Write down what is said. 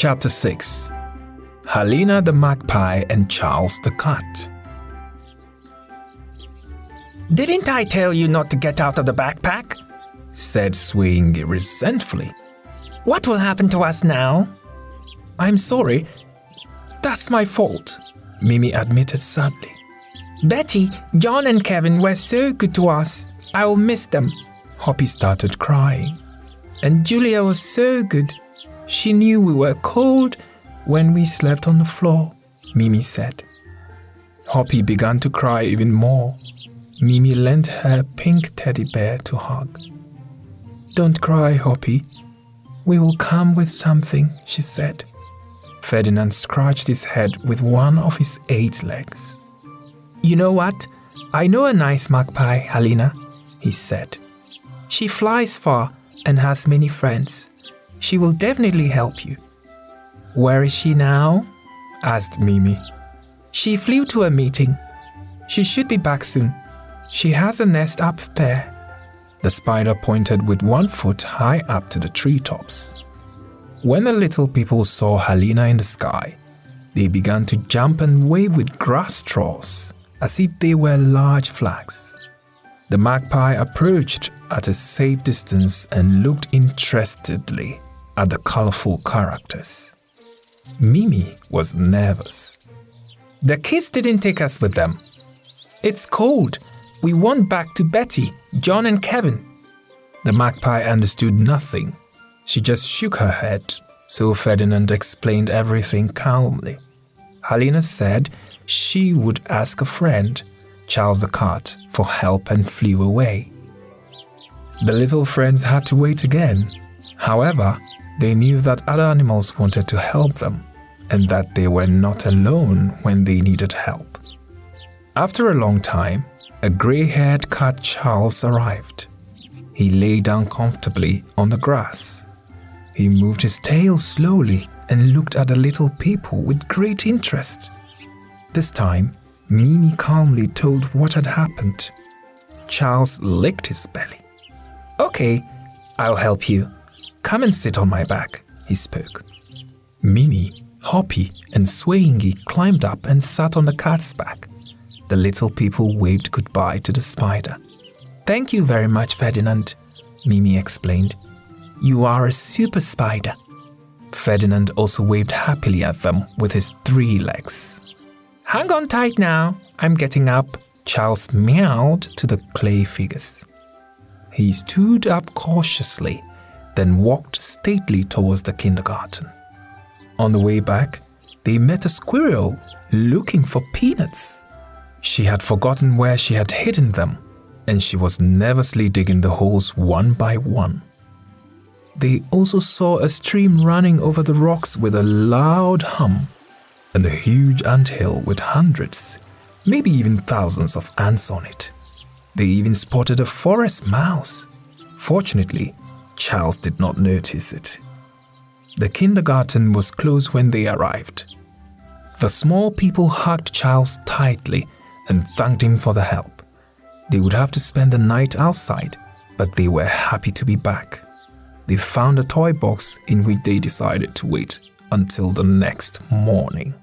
Chapter 6. HALINA the Magpie and Charles the Cat. "Didn't I tell you not to get out of the backpack?" said Swayingy resentfully. "What will happen to us now?" "I'm sorry. That's my fault," Mimi admitted sadly. "Betty, John and Kevin were so good to us. I will miss them." Hoppy started crying. "And Julia was so good. She knew we were cold when we slept on the floor," Mimi said. Hoppy began to cry even more. Mimi lent her pink teddy bear to hug. "Don't cry, Hoppy. We will come with something," she said. Ferdinand scratched his head with one of his 8 legs. "You know what? I know a nice magpie, HALINA," he said. "She flies far and has many friends. She will definitely help you." "Where is she now?" asked Mimi. "She flew to a meeting. She should be back soon. She has a nest up there." The spider pointed with one foot high up to the treetops. When the little people saw HALINA in the sky, they began to jump and wave with grass straws as if they were large flags. The magpie approached at a safe distance and looked interestedly at the colorful characters. Mimi was nervous. "The kids didn't take us with them. It's cold. We want back to Betty, John and Kevin." The magpie understood nothing. She just shook her head, so Ferdinand explained everything calmly. HALINA said she would ask a friend, Charles the Cat, for help and flew away. The little friends had to wait again. However, they knew that other animals wanted to help them and that they were not alone when they needed help. After a long time, a gray-haired cat Charles arrived. He lay down comfortably on the grass. He moved his tail slowly and looked at the little people with great interest. This time, Mimi calmly told what had happened. Charles licked his belly. "Okay, I'll help you. Come and sit on my back," he spoke. Mimi, Hoppy, and Swayingy climbed up and sat on the cat's back. The little people waved goodbye to the spider. "Thank you very much, Ferdinand," Mimi explained. "You are a super spider." Ferdinand also waved happily at them with his 3 legs. "Hang on tight now, I'm getting up," Charles meowed to the clay figures. He stood up cautiously, then walked stately towards the kindergarten. On the way back, they met a squirrel looking for peanuts. She had forgotten where she had hidden them, and she was nervously digging the holes one by one. They also saw a stream running over the rocks with a loud hum, and a huge anthill with hundreds, maybe even thousands of ants on it. They even spotted a forest mouse. Fortunately, Charles did not notice it. The kindergarten was closed when they arrived. The small people hugged Charles tightly and thanked him for the help. They would have to spend the night outside, but they were happy to be back. They found a toy box in which they decided to wait until the next morning.